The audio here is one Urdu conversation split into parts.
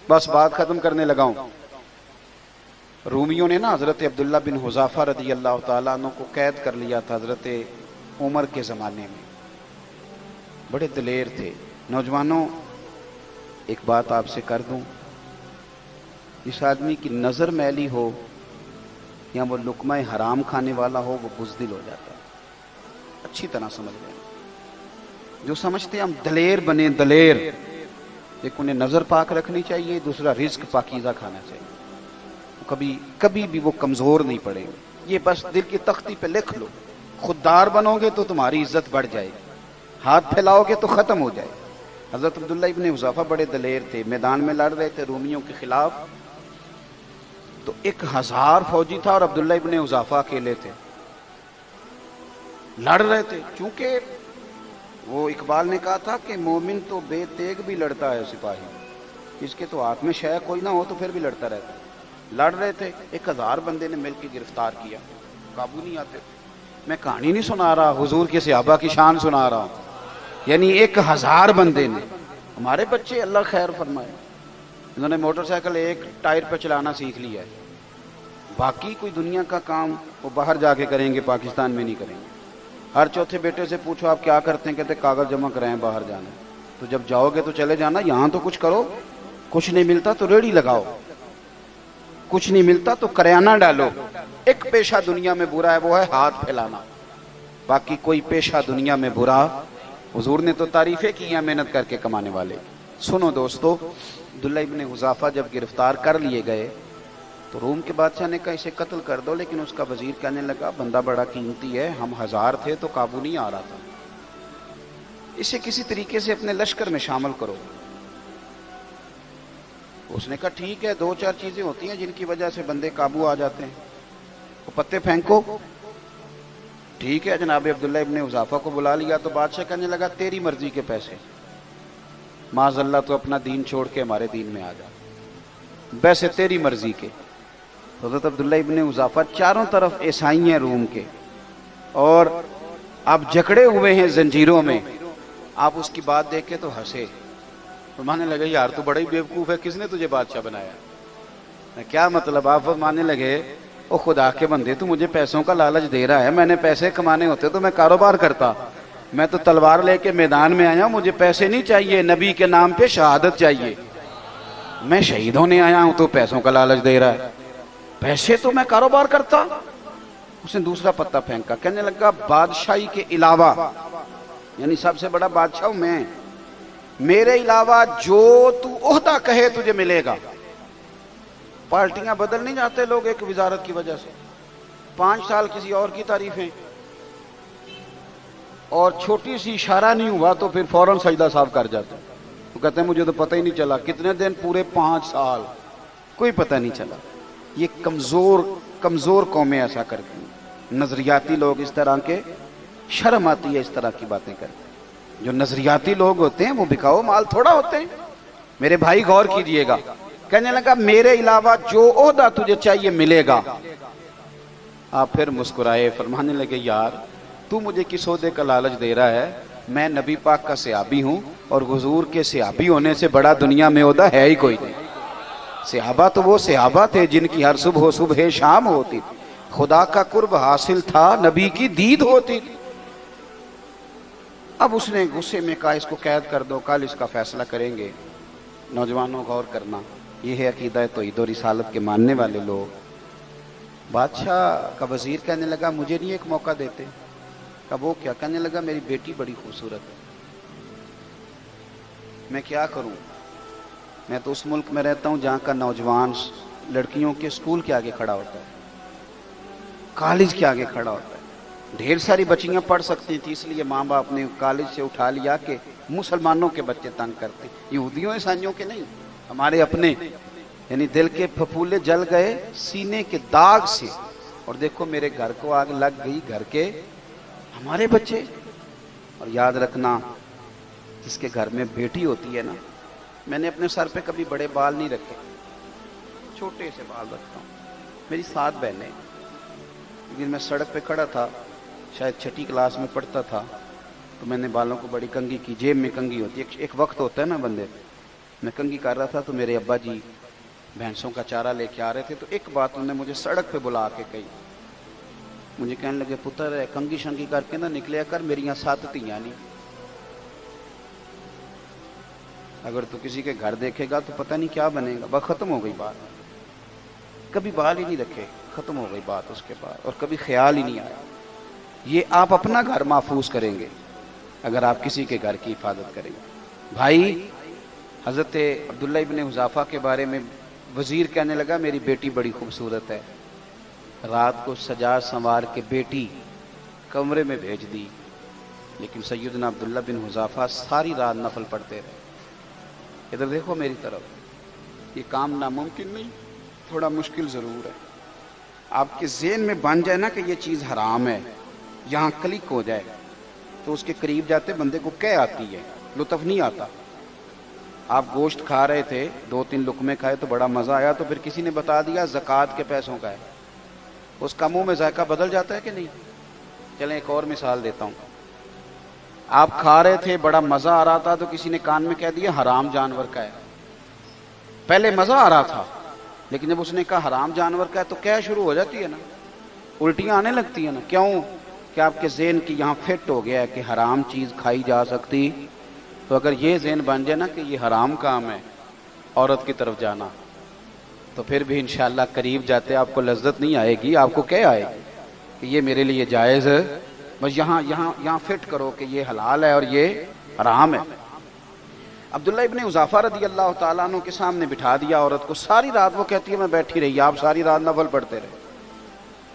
بس بات ختم کرنے لگا ہوں. رومیوں نے نا حضرت عبداللہ بن حذافہ رضی اللہ تعالیٰ عنہ کو قید کر لیا تھا حضرت عمر کے زمانے میں. بڑے دلیر تھے. نوجوانوں ایک بات آپ سے کر دوں، جس آدمی کی نظر میلی ہو یا وہ لقمہ حرام کھانے والا ہو وہ بزدل ہو جاتا ہے. اچھی طرح سمجھ لیں. جو سمجھتے ہیں ہم دلیر بنے دلیر، ایک انہیں نظر پاک رکھنی چاہیے، دوسرا رزق پاکیزہ کھانا چاہیے. کبھی بھی وہ کمزور نہیں پڑے گا. یہ بس دل کی تختی پہ لکھ لو. خوددار بنو گے تو تمہاری عزت بڑھ جائے گی، ہاتھ پھیلاؤ گے تو ختم ہو جائے. حضرت عبداللہ ابن حذافہ بڑے دلیر تھے. میدان میں لڑ رہے تھے رومیوں کے خلاف، تو 1000 فوجی تھا اور عبداللہ ابن حذافہ اکیلے تھے. لڑ رہے تھے. چونکہ وہ اقبال نے کہا تھا کہ مومن تو بے تیغ بھی لڑتا ہے سپاہی، اس کے تو ہاتھ میں شے کوئی نہ ہو تو پھر بھی لڑتا رہتا ہے. لڑ رہے تھے. 1000 بندے نے مل کے گرفتار کیا. قابو نہیں آتے. میں کہانی نہیں سنا رہا، حضور کے صحابہ کی شان سنا رہا ہوں. یعنی 1000 بندے نے. ہمارے بچے اللہ خیر فرمائے، انہوں نے موٹر سائیکل ایک ٹائر پہ چلانا سیکھ لیا ہے. باقی کوئی دنیا کا کام وہ باہر جا کے کریں گے، پاکستان میں نہیں کریں گے. ہر چوتھے بیٹے سے پوچھو آپ کیا کرتے ہیں، کہتے کاغذ جمع کرائیں باہر جانا. تو جب جاؤ گے تو چلے جانا، یہاں تو کچھ کرو. کچھ نہیں ملتا تو ریڑھی لگاؤ، کچھ نہیں ملتا تو کریانہ ڈالو. ایک پیشہ دنیا میں برا ہے، وہ ہے ہاتھ پھیلانا. باقی کوئی پیشہ دنیا میں برا، حضور نے تو تعریفیں کی ہیں محنت کر کے کمانے والے. سنو دوستو، عبداللہ ابن حذافہ جب گرفتار کر لیے گئے تو روم کے بادشاہ نے کہا اسے قتل کر دو. لیکن اس کا وزیر کہنے لگا بندہ بڑا قیمتی ہے، ہم 1000 تھے تو قابو نہیں آ رہا تھا، اسے کسی طریقے سے اپنے لشکر میں شامل کرو. اس نے کہا ٹھیک ہے، 2-4 چیزیں ہوتی ہیں جن کی وجہ سے بندے قابو آ جاتے ہیں. وہ پتے پھینکو. ٹھیک ہے، جناب عبداللہ ابن حذافہ کو بلا لیا تو بادشاہ کہنے لگا تیری مرضی کے پیسے، معاذ اللہ تو اپنا دین چھوڑ کے ہمارے دین میں آ جا، ویسے تیری مرضی کے. حضرت عبداللہ ابن حذافہ چاروں طرف عیسائی ہیں روم کے، اور آپ جکڑے ہوئے ہیں زنجیروں میں. آپ اس کی بات دیکھ کے تو ہنسے. فرمانے لگے یار تو بڑا ہی بیوقوف ہے، کس نے تجھے بادشاہ بنایا؟ کیا مطلب؟ آپ فرمانے لگے او خدا کے بندے، تو مجھے پیسوں کا لالچ دے رہا ہے. میں نے پیسے کمانے ہوتے تو میں کاروبار کرتا. میں تو تلوار لے کے میدان میں آیا ہوں، مجھے پیسے نہیں چاہیے، نبی کے نام پہ شہادت چاہیے. میں شہید ہونے آیا ہوں تو پیسوں کا لالچ دے رہا ہے، پیسے تو میں کاروبار کرتا. اس نے دوسرا پتہ پھینکا. کہنے لگا بادشاہی کے علاوہ، یعنی سب سے بڑا بادشاہ ہوں میں، میرے علاوہ جو تو عہدہ کہے تجھے ملے گا. پارٹیاں بدل نہیں جاتے لوگ ایک وزارت کی وجہ سے. 5 سال کسی اور کی تعریفیں، اور چھوٹی سی اشارہ نہیں ہوا تو پھر فوراً سجدہ صاف کر جاتے. وہ کہتے ہیں مجھے تو پتہ ہی نہیں چلا. کتنے دن؟ پورے 5 سال کوئی پتہ نہیں چلا. یہ کمزور قومیں ایسا کرتی ہیں. نظریاتی لوگ اس طرح کے، شرم آتی ہے اس طرح کی باتیں کرتے ہیں. جو نظریاتی لوگ ہوتے ہیں وہ بکاؤ مال تھوڑا ہوتے ہیں. میرے بھائی غور کیجئے گا. کہنے لگا میرے علاوہ جو عہدہ تجھے چاہیے ملے گا. آپ پھر مسکرائے. فرمانے لگے یار تو مجھے کس عہدے کا لالچ دے رہا ہے؟ میں نبی پاک کا صحابی ہوں، اور حضور کے صحابی ہونے سے بڑا دنیا میں عہدہ ہے ہی کوئی نہیں. صحابہ تو وہ صحابہ تھے جن کی ہر صبح شام ہوتی تھی. خدا کا قرب حاصل تھا، نبی کی دید ہوتی تھی. اب اس نے غصے میں کہا اس کو قید کر دو، کل اس کا فیصلہ کریں گے. نوجوانوں غور کرنا، یہ ہے عقیدہ توحید و رسالت کے ماننے والے لوگ. بادشاہ کا وزیر کہنے لگا مجھے نہیں ایک موقع دیتے؟ کہا وہ کیا؟ کہنے لگا میری بیٹی بڑی خوبصورت ہے، میں کیا کروں؟ میں تو اس ملک میں رہتا ہوں جہاں کا نوجوان لڑکیوں کے اسکول کے آگے کھڑا ہوتا ہے، کالج کے آگے کھڑا ہوتا ہے. ڈھیر ساری بچیاں پڑھ سکتی تھی، اس لیے ماں باپ نے کالج سے اٹھا لیا کہ مسلمانوں کے بچے تنگ کرتے، یہودیوں عیسائیوں کے نہیں، ہمارے اپنے. یعنی دل کے پھپھولے جل گئے سینے کے داغ سے. اور دیکھو میرے گھر کو آگ لگ گئی، گھر کے ہمارے بچے. اور یاد رکھنا جس کے گھر میں بیٹی ہوتی ہے نا، میں نے اپنے سر پہ کبھی بڑے بال نہیں رکھے، چھوٹے سے بال رکھتا ہوں. میری 7 بہنیں. لیکن میں سڑک پہ کھڑا تھا، شاید 6ٹھی کلاس میں پڑھتا تھا، تو میں نے بالوں کو بڑی کنگھی کی. جیب میں کنگھی ہوتی ہے، ایک وقت ہوتا ہے نا بندے پہ. میں کنگھی کر رہا تھا تو میرے ابا جی بھینسوں کا چارہ لے کے آ رہے تھے، تو ایک بات انہوں نے مجھے سڑک پہ بلا کے کہی، مجھے کہنے لگے پتر کنگھی شنگھی کر کے نہ نکلیا کر، میری 7 دھیاں نہیں، اگر تو کسی کے گھر دیکھے گا تو پتہ نہیں کیا بنے گا۔ بس ختم ہو گئی بات، کبھی بال ہی نہیں رکھے، ختم ہو گئی بات اس کے بعد، اور کبھی خیال ہی نہیں آیا۔ یہ آپ اپنا گھر محفوظ کریں گے اگر آپ کسی کے گھر کی حفاظت کریں گے۔ بھائی حضرت عبداللہ ابن حذافہ کے بارے میں وزیر کہنے لگا میری بیٹی بڑی خوبصورت ہے، رات کو سجا سنوار کے بیٹی کمرے میں بھیج دی، لیکن سیدنا عبداللہ بن حذافہ ساری رات نفل پڑھتے رہے۔ ادھر دیکھو میری طرف، یہ کام ناممکن نہیں، تھوڑا مشکل ضرور ہے۔ آپ کے ذہن میں بن جائے نا کہ یہ چیز حرام ہے، یہاں کلک ہو جائے تو اس کے قریب جاتے بندے کو کہہ آتی ہے، لطف نہیں آتا۔ آپ گوشت کھا رہے تھے، 2-3 لقمے کھائے تو بڑا مزہ آیا، تو پھر کسی نے بتا دیا زکوٰۃ کے پیسوں کا ہے، اس کا منہ میں ذائقہ بدل جاتا ہے کہ نہیں؟ چلیں ایک اور مثال دیتا ہوں۔ آپ کھا رہے تھے، بڑا مزہ آ رہا تھا، تو کسی نے کان میں کہہ دیا حرام جانور کا ہے۔ پہلے مزہ آ رہا تھا، لیکن جب اس نے کہا حرام جانور کا ہے تو کیا شروع ہو جاتی ہے نا، الٹیاں آنے لگتی ہیں نا۔ کیوں؟ کہ آپ کے ذہن کی یہاں فٹ ہو گیا ہے کہ حرام چیز کھائی جا سکتی۔ تو اگر یہ ذہن بن جائے نا کہ یہ حرام کام ہے عورت کی طرف جانا، تو پھر بھی انشاءاللہ قریب جاتے آپ کو لذت نہیں آئے گی، آپ کو کیا آئے گی کہ یہ میرے لیے جائز ہے۔ بس یہاں فٹ کرو کہ یہ حلال ہے اور یہ حرام ہے۔ عبداللہ ابن حذافہ رضی اللہ تعالیٰ عنہ کے سامنے بٹھا دیا عورت کو، ساری رات وہ کہتی ہے میں بیٹھی رہی، آپ ساری رات نفل پڑھتے رہے۔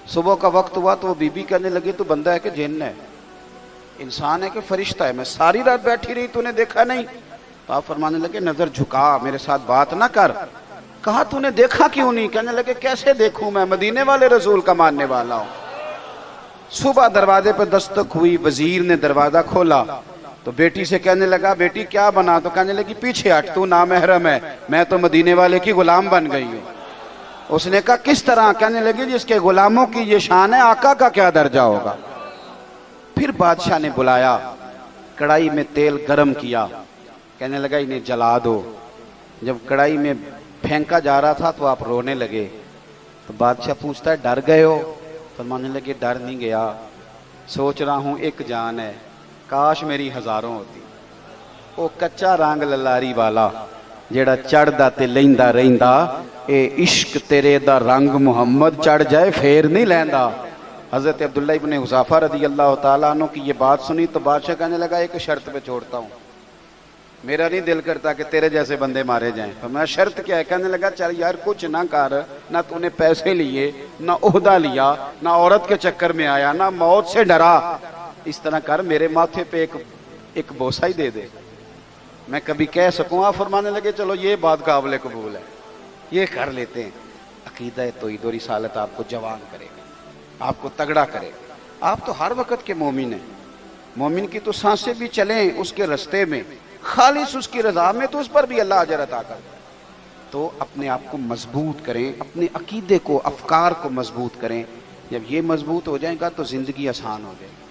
صبح کا وقت ہوا تو وہ بی بی کہنے لگی تو بندہ ہے کہ جن ہے، انسان ہے کہ فرشتہ ہے، میں ساری رات بیٹھی رہی تو نے دیکھا نہیں؟ تو آپ فرمانے لگے نظر جھکا، میرے ساتھ بات نہ کر۔ کہا تو نے دیکھا کیوں نہیں؟ کہنے لگے کیسے دیکھوں، میں مدینے والے رسول کا ماننے والا ہوں۔ صبح دروازے پہ دستک ہوئی، وزیر نے دروازہ کھولا تو بیٹی سے کہنے لگا بیٹی کیا بنا؟ تو کہنے لگی پیچھے ہٹ، تو نامحرم ہے، میں تو مدینے والے کی غلام بن گئی ہوں۔ اس نے کہا کس طرح؟ کہنے لگی جس کے غلاموں کی یہ شان ہے، آقا کا کیا درجہ ہوگا؟ پھر بادشاہ نے بلایا، کڑائی میں تیل گرم کیا، کہنے لگا انہیں جلا دو۔ جب کڑائی میں پھینکا جا رہا تھا تو آپ رونے لگے، تو بادشاہ پوچھتا ہے ڈر گئے ہو؟ فرمانے لگے ڈر نہیں گیا، سوچ رہا ہوں ایک جان ہے، کاش میری ہزاروں ہوتی۔ وہ کچا رنگ للاری والا جیڑا چڑھدا تے لیندا رہندا، اے عشق تیرے دا رنگ محمد چڑھ جائے پھر نہیں لیندا۔ حضرت عبداللہ ابن حذافہ رضی اللہ تعالیٰ عنہ کی یہ بات سنی تو بادشاہ کہنے لگا ایک شرط پہ چھوڑتا ہوں، میرا نہیں دل کرتا کہ تیرے جیسے بندے مارے جائیں۔ فرمایا شرط کیا ہے؟ کہنے لگا چل یار کچھ نہ کر، نہ تو نے پیسے لیے، نہ عہدہ لیا، نہ عورت کے چکر میں آیا، نہ موت سے ڈرا، اس طرح کر میرے ماتھے پہ ایک بوسہ ہی دے دے، میں کبھی کہہ سکوں۔ آپ فرمانے لگے چلو یہ بات قابل قبول ہے، یہ کر لیتے ہیں۔ عقیدہ توحید و رسالت آپ کو جوان کرے گا، آپ کو تگڑا کرے گا۔ آپ تو ہر وقت کے مومن ہیں، مومن کی تو سانسیں بھی چلیں اس کے رستے میں، خالص اس کی رضا میں، تو اس پر بھی اللہ اجر عطا کرتا ہے۔ تو اپنے آپ کو مضبوط کریں، اپنے عقیدے کو، افکار کو مضبوط کریں۔ جب یہ مضبوط ہو جائے گا تو زندگی آسان ہو جائے گی۔